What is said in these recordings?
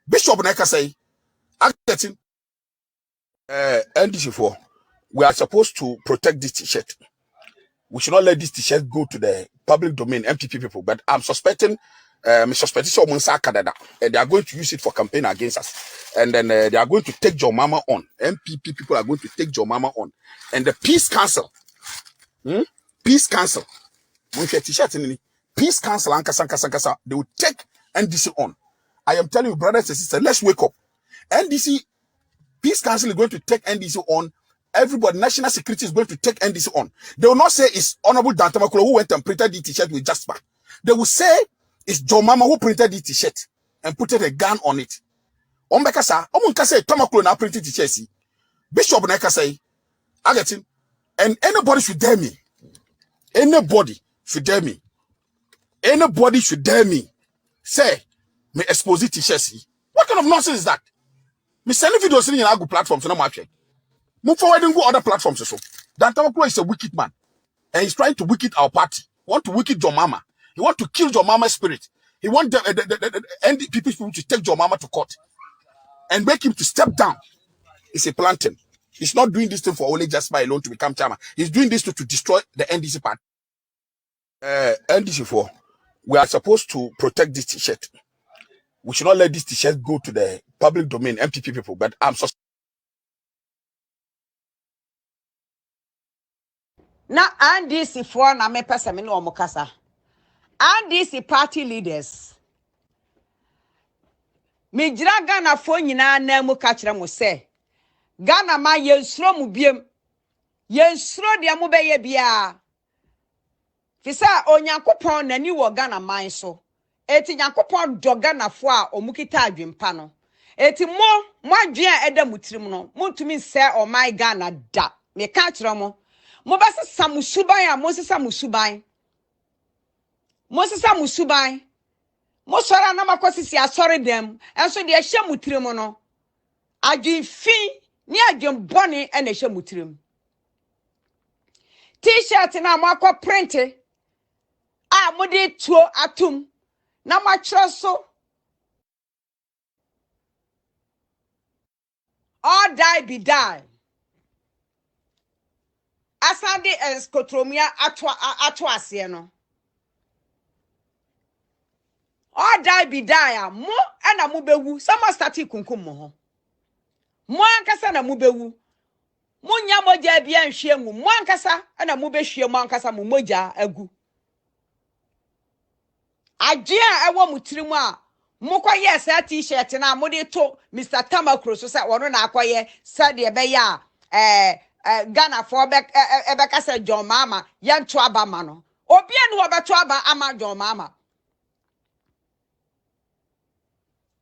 Bishop Neka say, I'm getting NDC for. We are supposed to protect this t-shirt. We should not let this t-shirt go to the public domain, MPP people. But I'm suspecting someone and they are going to use it for campaign against us. And then they are going to take your mama on. MPP people are going to take your mama on. And the Peace Council, Peace Council, Peace Council, they will take NDC on. I am telling you, brothers and sisters, let's wake up. NDC, Peace Council is going to take NDC on. Everybody, national security is going to take NDC on. They will not say it's Honorable Dantamakolo who went and printed the t-shirt with Jasper. They will say it's John Mama who printed the t-shirt and put a gun on it. Ombekasa, Omunkasa, Tamakolo now printed the t-shirt. Bishop Neka say, I get him. And anybody should dare me. Anybody should dare me. Anybody should dare me. Say, me expose the t-shirt. What kind of nonsense is that? Me sending videos in our platforms so no matter. Move forward and go other platforms also. Dantamakolo is a wicked man. And he's trying to wicked our party. He want to wicked your mama. He want to kill your mama's spirit. He want the NDP people to take your mama to court. And make him to step down. It's a planting. He's not doing this thing for only just by alone to become chairman. He's doing this to destroy the NDC party. NDC for. We are supposed to protect this t-shirt. We should not let this t-shirt go to the public domain, MPP people. But I'm so. Na NDC for na me pesa me no omokasa. NDC party leaders. Me gira Ghana fo nyina na mu ka kire mo se. Ghana ma yensuro mu biem. Yensuro de mo beye bia. Fisa onyankopon nani wo Ghana man so. Eti nyankopon do Ghana fo a omukita adwempa no. Eti mo adwen eda mutirim no. Muntumi se o my Ghana da. Me ka kire mo. Mo basa samusuban a mo sesa musuban. Mo sesa musuban. Mo sora na makosisi asore dem. Enso de ehye mutirim no. Adwen fin ni adwen bone e na ehye mutirim. T-shirt na mo akọ print a mo de tuo atum na ma kire so all die be die. Asade escotromia ato ase no. All die be die mo na mo bewu. Some start kunkum mo ho. Mo ankasa na mo bewu. Munya moja bia nhwe mu mo ankasa na mo behwe mo ankasa mo moja agu agye a ewo mutirimu a mo koye sa t-shirt na mo de to Mr. Tamakro so sa wono na akoye sa de be ya Ghana for ebeka sa John Mama ye nto aba ma no obi enu obeto aba ama John Mama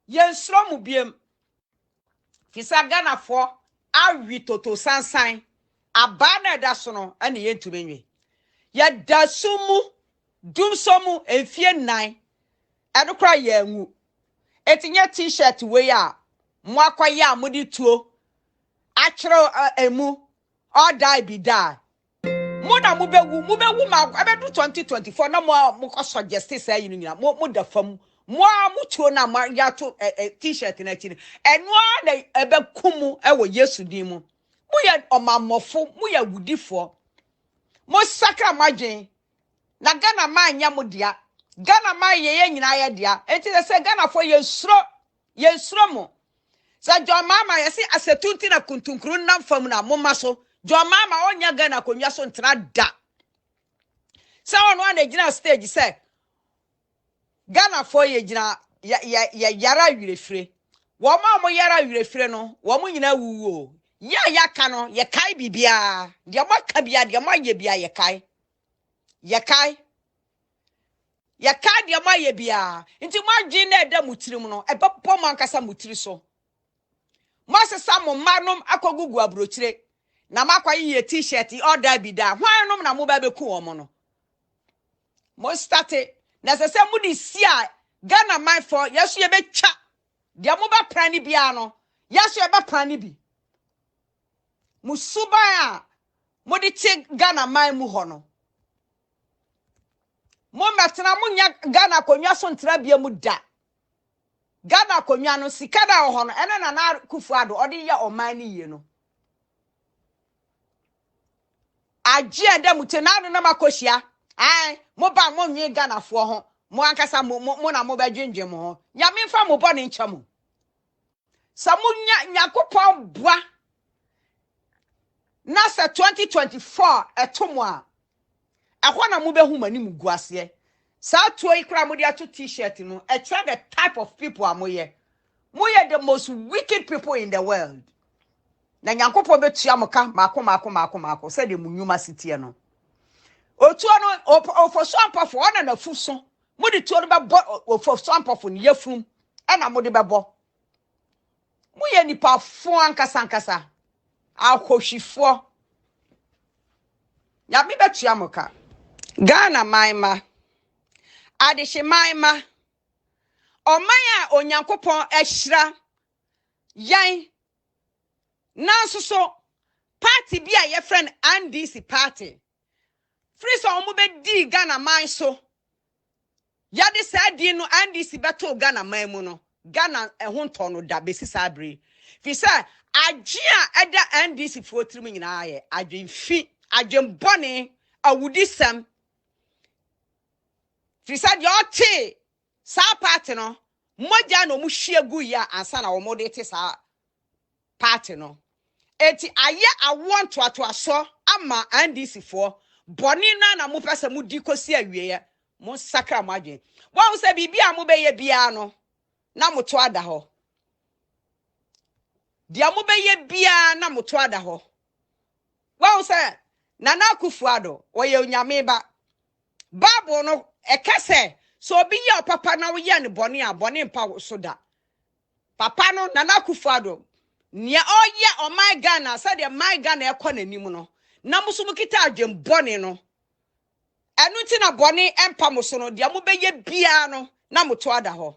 ye nsro mu biem fisa Ghana for awi toto sansan abana da so no ene yentumenwe ya dasumu dumsomu enfie nan edokra ya nwu etinye t-shirt we ya mo akwaye amudi tuo akiro emu all die be die mo na mo bewu ma abedu 2024 na mo ko suggest say you nyina mo da fam mo tuo na ma ya to t-shirt na chini eno na ebekumu ewo Yesu din mu mo ye omamofo mo ye wudifo mo sakra madwen na Ghana man nya mo dia Ghana man ye nyina ye dia enti say Ghana fo yensuro mo sa John Mama ye si asetunti na kuntunkuru na fam na mo maso John Mama onya Ghana konwa so ntra da sa ono na gina stage say Ghana for ye gina ya yara wirefire. Wo ma mo yara wirefire no, wo mo nyina wuwo. Ya ka no, ye kai bibia. De mo ka bia, de mo ye bia ye kai. Ye kai. Ye kai de mo ye bia. Nti mo adwen na eda mutirim no, e beppo mo ankasa mutiri so. Mo sesa mo manom akogugu abrochire. Na makwaye ye t-shirt order bi da. Hwan nom na mo ba beku wo mo no. Mo starte na se mudi sia Ghana man for yesu ye betwa de mo ba prani bia no yesu ye ba prani bi musuba a mudi che Ghana man mu ho no mo metena mo nya Ghana konwa so ntra bia mu da Ghana konwa no sika da ho no ene na Kufuado odi ye oman ni ye no agye ende mutenanu na makohia ai mo ba mo nwe Ghana fo ho mo ankasa mo na mo ba dwendwe mo ho nyame fa mo bone ncha mo samunya nyakopon boa na se 2024 etomo a ehwo na mo behu mani mu guase sa to ikra mo dia to t-shirt no e try the type of people amoye moye the most wicked people in the world na nyankopon betua moka mako se de munyuma sitie no otuo no ofoso ampafo ona na fuso mo de tuo no bebo ofoso ampafo ne yafum e na mo de bebo moye nipa fo ankasa akohwifo ya bi betua moka Ghana maima adehye maima omaya onyankopon ehira yan nanso so party bi a ye friend NDC party free so omo be di Ghana man so ya de sa di no NDC beto Ghana man mu no Ghana ehonto no da besi sabre fi say agye a eda NDC fo tirim nyina aye adwenfi adwenbone awudisam fi say de ote sa party no moja no mu hwiegu ya ansa na omo de te sa party no eti aye awon to aso ama NDC for boni na mo pese mu di kosi awie ya mo sakra mo adwen wo se bibia mo beye bia no na mo to ada ho dia mo beye bia na mo to ada ho wo se Nana Kufuado oye onyame ba Bible no ekese so obi ye papa na wo ye ne boni a boni mpa so da papa no Nana Kufuado nia oye o my Ghana said the my Ghana ekọ nanim no na muso mukita adwem boni no enu ti na boni empa muso no dia mo beye bia no na moto ada ho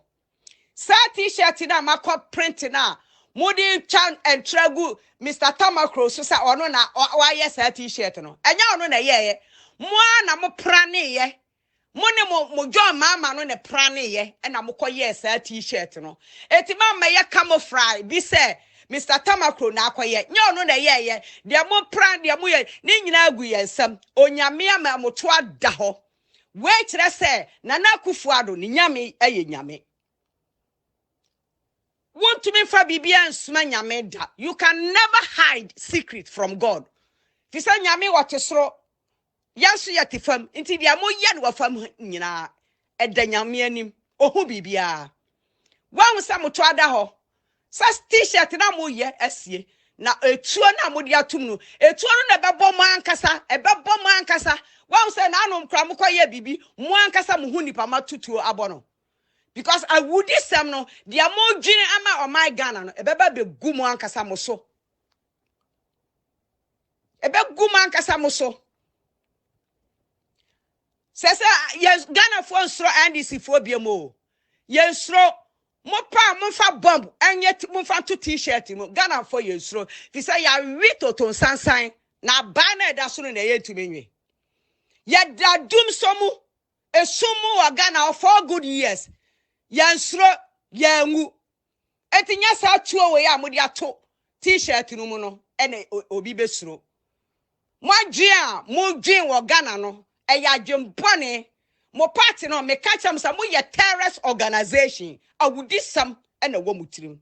sa t-shirt na makọ print na mudi chan entragu Mr. Tamakro so sa ono na wa ye sa t-shirt no enya ono na ye mo na mo prane ye mo ne mo John mama no ne prane ye na mo koye sa t-shirt no eti mama ye camouflage bi se Mr. Tamakro na akoye nya ono na ye de mo pran de mo ye ni nyina agu ye nsam onyame ama mo to ada ho we kire se Nana Kufuado ni nyame eye nyame want to me for bibia nsuma nyame da you can never hide secret from God fi say nyame wotesoro yaso yatifam nti dia mo ye no wafam nyina eda nyame anim ohu bibia wan sa mo to ada ho sa t-shirt na mo ye asie na etuo na mo dia tum no etuo no na bebo mo ankasa wan say na anom kra mo koye bibi mo ankasa mo hu nipa matutuo abono because I would some no the amount gene ama or my Ghana no ebeba be gumu ankasa mo so ebe gumu ankasa mo so sese yes Ghana for nsro NDC for biemo yensro mo pa mo fa bomb enye mo fa to t-shirt mo Ghana for yensro fi say ya wito to sansan na ba na da so no na yentumenwe ya da dum somu esumu wa Ghana for good years yansro yangu etinya sa tuo we ya modi ato t-shirt no mu no ene obi besuro mo dwen wo Ghana no eya dwempone mo party no me catch am say mo ye terrorist organization awudi sam ene wo mutirim